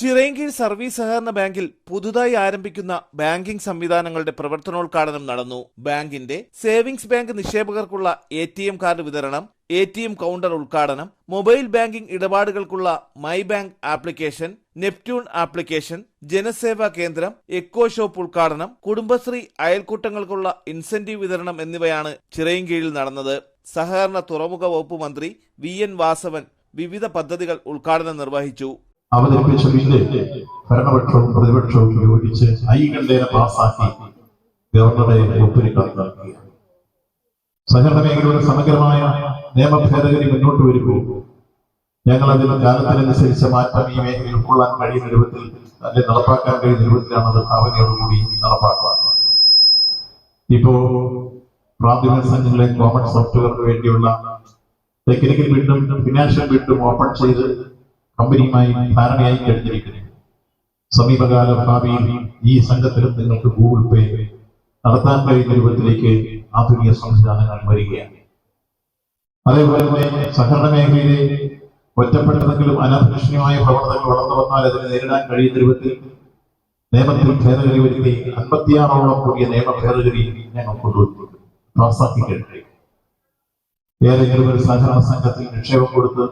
Chirayinkeezhu service സഹകരണ ബാങ്കിൽ പുതുതായി ആരംഭിക്കുന്ന ബാങ്കിംഗ് സംവിധാനങ്ങളുടെ പ്രവർത്തനോദ്ഘാടനം നടന്നു. ബാങ്കിന്റെ സേവിങ്സ് ബാങ്ക് നിക്ഷേപകർക്കുള്ള ATM കാർഡ് വിതരണം, ATM കൗണ്ടർ ഉദ്ഘാടനം, മൊബൈൽ ബാങ്കിംഗ് ഇടപാടുകൾക്കുള്ള my bank application, Neptune application, Janaseva Kendram, eco shop ഉദ്ഘാടനം, കുടുംബശ്രീ അയൽക്കൂട്ടങ്ങൾക്കുള്ള ഇൻസെന്റീവ് വിതരണം എന്നിവയാണ് ചിറയൻകീഴിൽ നടന്നത്. സഹകരണ തുറമുഖ വകുപ്പ് മന്ത്രി VN വാസവൻ വിവിധ പദ്ധതികൾ ഉദ്ഘാടനം നിർവഹിച്ചു. അവതരിപ്പിച്ച ബില്ല് ഭരണപക്ഷവും പ്രതിപക്ഷവും യോജിച്ച് ഐകണ്ഠേന പാസാക്കി ഗവർണറെ ഒപ്പുവെക്കുകയാണ്. സഹകരണ മേഖലയുടെ സമഗ്രമായ നിയമ ഭേദഗതി മുന്നോട്ട് വരുമ്പോൾ ഞങ്ങൾ അതിന് കാലത്തിനനുസരിച്ച് മാറ്റം ഈ മേഖലയിൽ ഉൾക്കൊള്ളാൻ കഴിയുന്ന രൂപത്തിൽ അല്ലെങ്കിൽ നടപ്പാക്കാൻ കഴിയുന്ന രൂപത്തിലാണ് അത് ഭാവനയോടുകൂടി നടപ്പാക്കുക. ഇപ്പോ പ്രാഥമിക സംഘങ്ങളെ കോമൺ സോഫ്റ്റ്വെയറിന് വേണ്ടിയുള്ള ടെക്നിക്കൽ ബിൽഡും ഫിനാൻഷ്യൽ ബിൽഡും ഓപ്പൺ ചെയ്ത് കമ്പനിയുമായി ധാരണയായി കഴിഞ്ഞിരിക്കുന്നു. സമീപകാല ഭാവിയിൽ ഈ സംഘത്തിലും നിങ്ങൾക്ക് ഗൂഗിൾ പേ നടത്താൻ കഴിയുന്ന രൂപത്തിലേക്ക് ആധുനിക സംവിധാനങ്ങൾ വരികയാണ്. അതേപോലെ തന്നെ സഹകരണ മേഖലയിലെ ഒറ്റപ്പെട്ടതെങ്കിലും അനഭിലഷണീയമായ പ്രവർത്തനങ്ങൾ വളർന്നു വന്നാൽ അതിനെ നേരിടാൻ കഴിയുന്ന രൂപത്തിൽ നിയമത്തിൽ ഭേദഗതി വരുത്തി 56ഓളം കൂടിയ നിയമ ഭേദഗതി ഞങ്ങൾ കൊണ്ടുവന്നിട്ടുണ്ട്, പാസാക്കി കഴിഞ്ഞു. ഏതെങ്കിലും ഒരു സഹകരണ സംഘത്തിൽ നിക്ഷേപം കൊടുത്ത്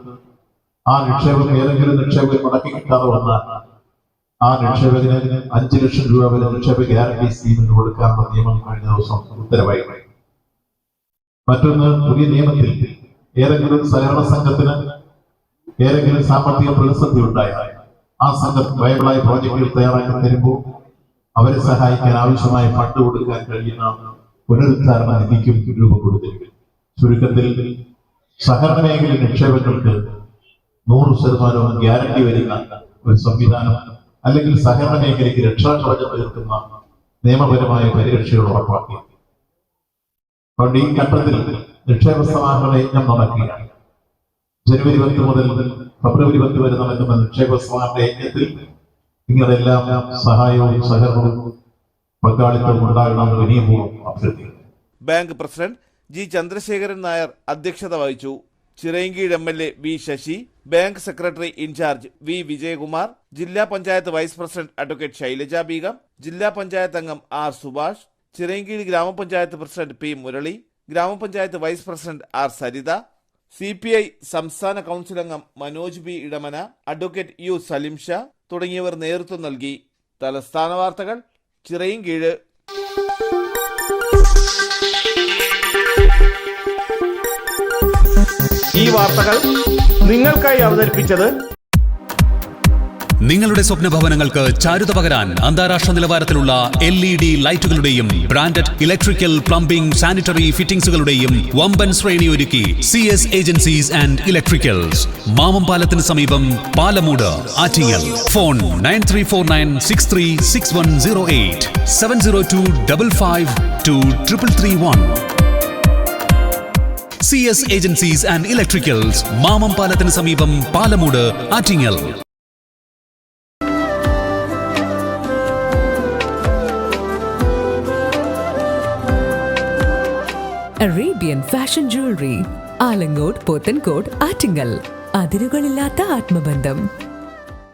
ആ നിക്ഷേപം ഏതെങ്കിലും നിക്ഷേപകർ മടക്കി കിട്ടാതെ വന്നാൽ ആ നിക്ഷേപകന് 5 ലക്ഷം രൂപ വരെ നിക്ഷേപ ഗ്യാരണ്ടി സ്കീമിന് കൊടുക്കാനുള്ള നിയമം കഴിഞ്ഞ ദിവസം ഉത്തരവായി. മറ്റൊന്ന്, പുതിയ നിയമത്തിൽ ഏതെങ്കിലും സഹകരണ സംഘത്തിന് ഏതെങ്കിലും സാമ്പത്തിക പ്രതിസന്ധി ഉണ്ടായാൽ ആ സംഘം വയബിളായ പ്രോജക്റ്റുകൾ തയ്യാറാക്കി തരുമ്പോൾ അവരെ സഹായിക്കാൻ ആവശ്യമായ ഫണ്ട് കൊടുക്കാൻ കഴിയുന്ന പുനരുദ്ധാരണ നിധിക്കും രൂപം കൊടുത്തിരിക്കും. ചുരുക്കത്തിൽ സഹകരണ മേഖല നിക്ഷേപങ്ങൾക്ക് 100% ഗ്യാരണ്ടി വരുന്ന ഒരു സംവിധാനം അല്ലെങ്കിൽ സഹകരണ മേഖലയ്ക്ക് രക്ഷാകവചം തീർക്കുന്ന നിയമപരമായ പരിരക്ഷകൾ ഉറപ്പാക്കി. അതുകൊണ്ട് ഈ ഘട്ടത്തിൽ നിക്ഷേപ സമാഹരണ യജ്ഞം നടക്കുകയാണ്. ജനുവരി 10 മുതൽ ഫെബ്രുവരി 10 വരെ നടക്കുന്ന നിക്ഷേപ സമാഹരണ യജ്ഞത്തിൽ നിങ്ങളെല്ലാം സഹായവും സഹകരണവും പങ്കാളിത്തവും ഉണ്ടാകണമെന്ന് വിനയപൂർവ്വം അഭ്യർത്ഥിക്കുന്നു. Bank president G. Chandrasekharan Nair അധ്യക്ഷത വഹിച്ചു. Chirayinkeezhu MLA V. Sasi, bank secretary in charge V. Vijayakumar, ജില്ലാ panchayat vice president advocate Shailaja Beegum, ജില്ലാ പഞ്ചായത്ത് അംഗം R. സുഭാഷ്, ചിറയൻകീഴ് ഗ്രാമപഞ്ചായത്ത് പ്രസിഡന്റ് P. മുരളി, ഗ്രാമപഞ്ചായത്ത് vice president R. Saritha, CPI സംസ്ഥാന കൗൺസിൽ അംഗം Manoj B. Edamana, advocate U. Salim Shah തുടങ്ങിയവർ നേതൃത്വം നൽകി. തലസ്ഥാന വാർത്തകൾ, ചിറയൻകീഴ്. ഈ വാർത്തകൾ നിങ്ങൾക്കായി അവതരിപ്പിച്ചത് നിങ്ങളുടെ സ്വപ്ന ഭവനങ്ങൾക്ക് ചാരുത പകരാൻ അന്താരാഷ്ട്ര നിലവാരത്തിലുള്ള LED ലൈറ്റുകളുടെയും ബ്രാൻഡഡ് ഇലക്ട്രിക്കൽ, പ്ലംബിംഗ്, സാനിറ്ററി ഫിറ്റിംഗ്സുകളുടെയും വമ്പൻ ശ്രേണി ഒരുക്കി CS ഏജൻസീസ് ആൻഡ് ഇലക്ട്രിക്കൽസ്. മാമംപാലത്തിന് സമീപം, Palamoodu, Attingal. Phone 9349636108 702552331. CS agencies and electricals, മാമംപാലത്തിന് സമീപം, Palamoodu, Attingal. Arabian fashion jewellery, Alangode, Pothencode, Attingal. അതിരുകളില്ലാത്ത ആത്മബന്ധം.